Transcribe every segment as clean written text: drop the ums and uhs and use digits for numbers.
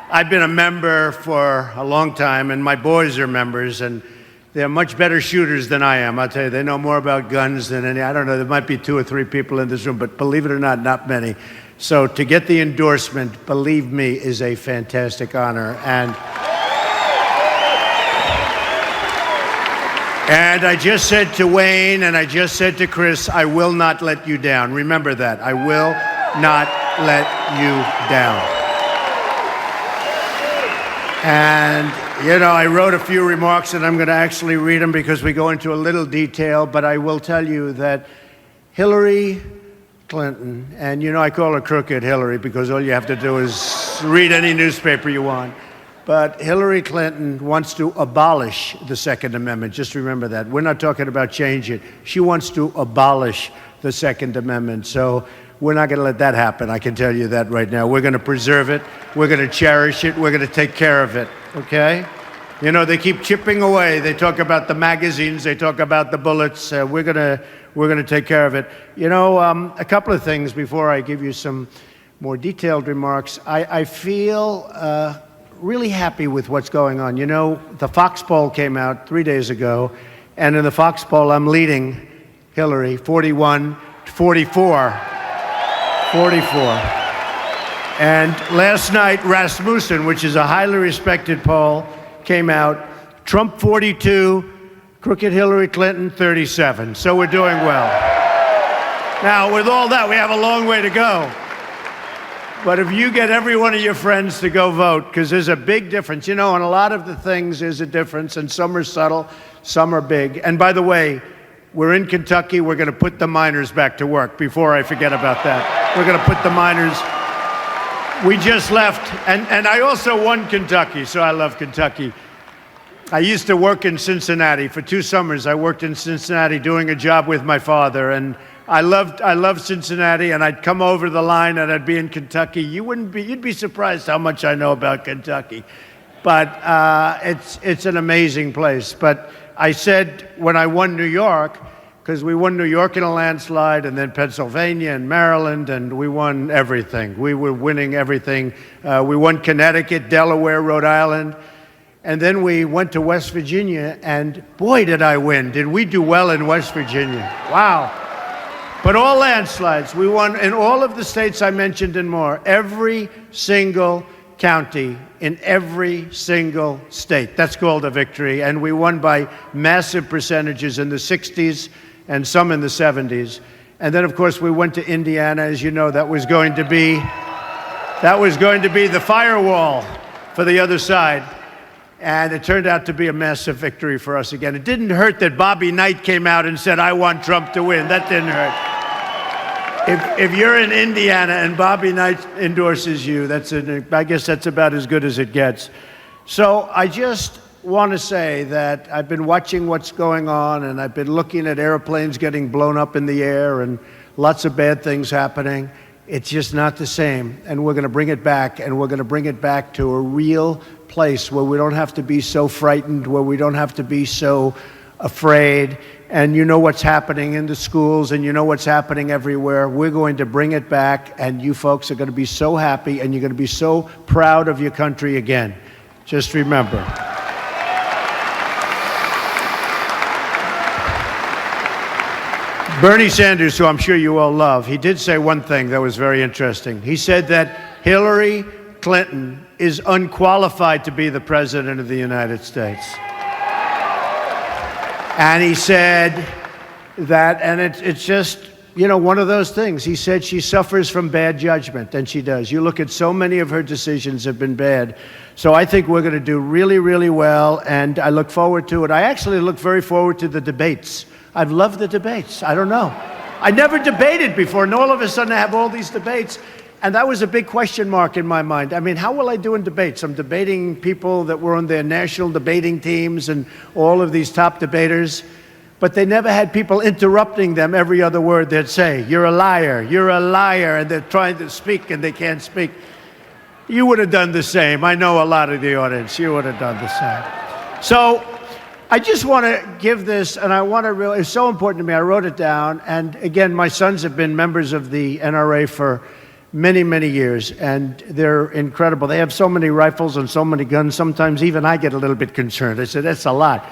I've been a member for a long time, and my boys are members, and they're much better shooters than I am. I'll tell you, they know more about guns than any. I don't know, there might be 2 or 3 people in this room, but believe it or not many. So to get the endorsement, believe me, is a fantastic honor. And I just said to Wayne, and I just said to Chris, I will not let you down. Remember that. I will not let you down. And, you know, I wrote a few remarks, and I'm going to actually read them because we go into a little detail, but I will tell you that Hillary Clinton, and you know I call her Crooked Hillary because all you have to do is read any newspaper you want, but Hillary Clinton wants to abolish the Second Amendment. Just remember that. We're not talking about change it. She wants to abolish the Second Amendment. So we're not going to let that happen. I can tell you that right now. We're going to preserve it. We're going to cherish it. We're going to take care of it. Okay? You know, they keep chipping away. They talk about the magazines. They talk about the bullets. We're going to take care of it. You know, a couple of things before I give you some more detailed remarks. I feel really happy with what's going on. You know, the Fox poll came out 3 days ago, and in the Fox poll, I'm leading Hillary 41-44. And last night, Rasmussen, which is a highly respected poll, came out. Trump 42, Crooked Hillary Clinton 37. So we're doing well. Now, with all that, we have a long way to go. But if you get every one of your friends to go vote, because there's a big difference. You know, on a lot of the things, there's a difference, and some are subtle, some are big. And by the way, we're in Kentucky. We're going to put the miners back to work before I forget about that. We're going to put the miners. We just left, and I also won Kentucky, so I love Kentucky. I used to work in Cincinnati. For 2 summers, I worked in Cincinnati doing a job with my father, and I loved Cincinnati, and I'd come over the line and I'd be in Kentucky. You'd be surprised how much I know about Kentucky. But it's an amazing place. But I said when I won New York, because we won New York in a landslide, and then Pennsylvania and Maryland, and we won everything. We were winning everything. We won Connecticut, Delaware, Rhode Island. And then we went to West Virginia, and boy, did I win. Did we do well in West Virginia? Wow. But all landslides. We won in all of the states I mentioned and more. Every single county in every single state. That's called a victory. And we won by massive percentages in the 60s and some in the 70s. And then, of course, we went to Indiana. As you know, that was going to be the firewall for the other side. And it turned out to be a massive victory for us again. It didn't hurt that Bobby Knight came out and said, I want Trump to win. That didn't hurt. If you're in Indiana and Bobby Knight endorses you, I guess that's about as good as it gets. So I just want to say that I've been watching what's going on, and I've been looking at airplanes getting blown up in the air and lots of bad things happening. It's just not the same, and we're going to bring it back, and we're going to bring it back to a real place where we don't have to be so frightened, where we don't have to be so afraid. And you know what's happening in the schools, and you know what's happening everywhere. We're going to bring it back, and you folks are going to be so happy, and you're going to be so proud of your country again. Just remember. Bernie Sanders, who I'm sure you all love, he did say one thing that was very interesting. He said that Hillary Clinton is unqualified to be the president of the United States. And he said that, and it's just, you know, one of those things. He said she suffers from bad judgment, and she does. You look at so many of her decisions have been bad. So I think we're going to do really, really well, and I look forward to it. I actually look very forward to the debates. I've loved the debates. I don't know. I never debated before, and all of a sudden I have all these debates. And that was a big question mark in my mind. I mean, how will I do in debates? I'm debating people that were on their national debating teams and all of these top debaters, but they never had people interrupting them every other word they'd say. You're a liar, and they're trying to speak and they can't speak. You would have done the same. I know a lot of the audience. You would have done the same. So I just want to give this, and I want to really, it's so important to me. I wrote it down, and again, my sons have been members of the NRA for many, many years, and they're incredible. They have so many rifles and so many guns, sometimes even I get a little bit concerned. I said, that's a lot.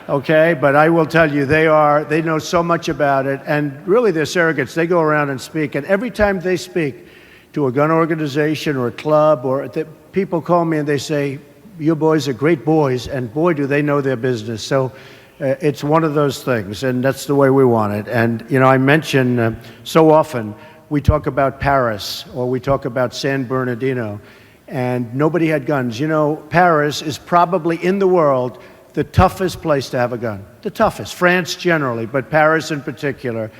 Okay, but I will tell you, they know so much about it, and really they're surrogates. They go around and speak, and every time they speak to a gun organization or a club, people call me and they say, your boys are great boys, and boy, do they know their business. So it's one of those things, and that's the way we want it. And, you know, I mention so often, we talk about Paris, or we talk about San Bernardino, and nobody had guns. You know, Paris is probably in the world the toughest place to have a gun. The toughest. France generally, but Paris in particular.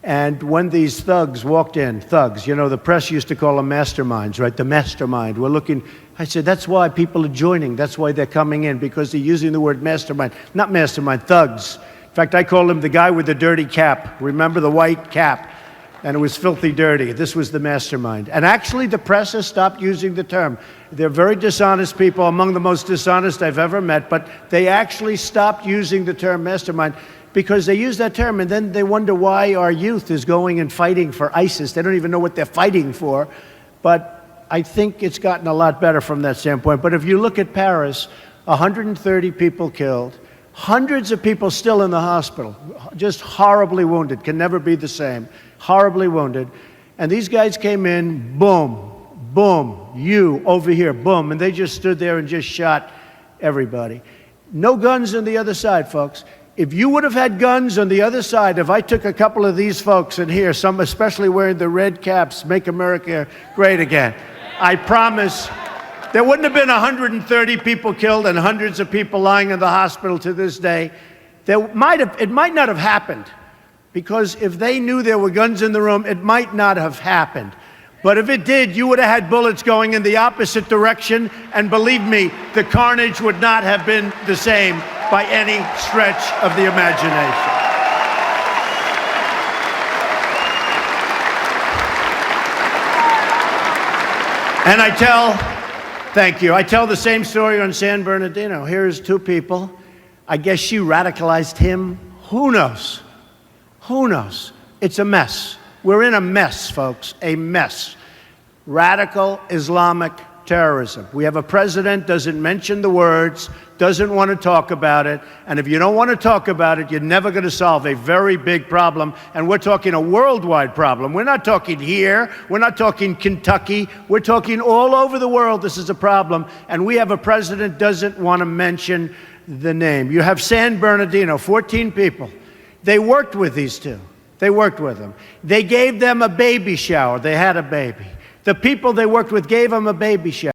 And when these thugs walked in, you know, the press used to call them masterminds, right? The mastermind. We're looking, I said, that's why people are joining. That's why they're coming in, because they're using the word mastermind. Not mastermind, thugs. In fact, I called him the guy with the dirty cap. Remember the white cap? And it was filthy dirty. This was the mastermind. And actually, the press has stopped using the term. They're very dishonest people, among the most dishonest I've ever met, but they actually stopped using the term mastermind because they use that term and then they wonder why our youth is going and fighting for ISIS. They don't even know what they're fighting for. But I think it's gotten a lot better from that standpoint. But if you look at Paris, 130 people killed, hundreds of people still in the hospital, just horribly wounded, can never be the same, horribly wounded. And these guys came in, boom, boom, you over here, boom, and they just stood there and just shot everybody. No guns on the other side, folks. If you would have had guns on the other side, if I took a couple of these folks in here, some especially wearing the red caps, Make America Great Again, I promise there wouldn't have been 130 people killed and hundreds of people lying in the hospital to this day. It might not have happened, because if they knew there were guns in the room, it might not have happened. But if it did, you would have had bullets going in the opposite direction, and believe me, the carnage would not have been the same by any stretch of the imagination. And I tell the same story on San Bernardino. Here's two people. I guess she radicalized him. Who knows? Who knows? It's a mess. We're in a mess, folks, a mess. Radical Islamic terrorism. We have a president, doesn't mention the words, doesn't want to talk about it, and if you don't want to talk about it, you're never going to solve a very big problem, and we're talking a worldwide problem. We're not talking here, we're not talking Kentucky, we're talking all over the world. This is a problem, and we have a president doesn't want to mention the name. You have San Bernardino, 14 people. They worked with these two. They worked with them. They gave them a baby shower. They had a baby. The people they worked with gave them a baby shower.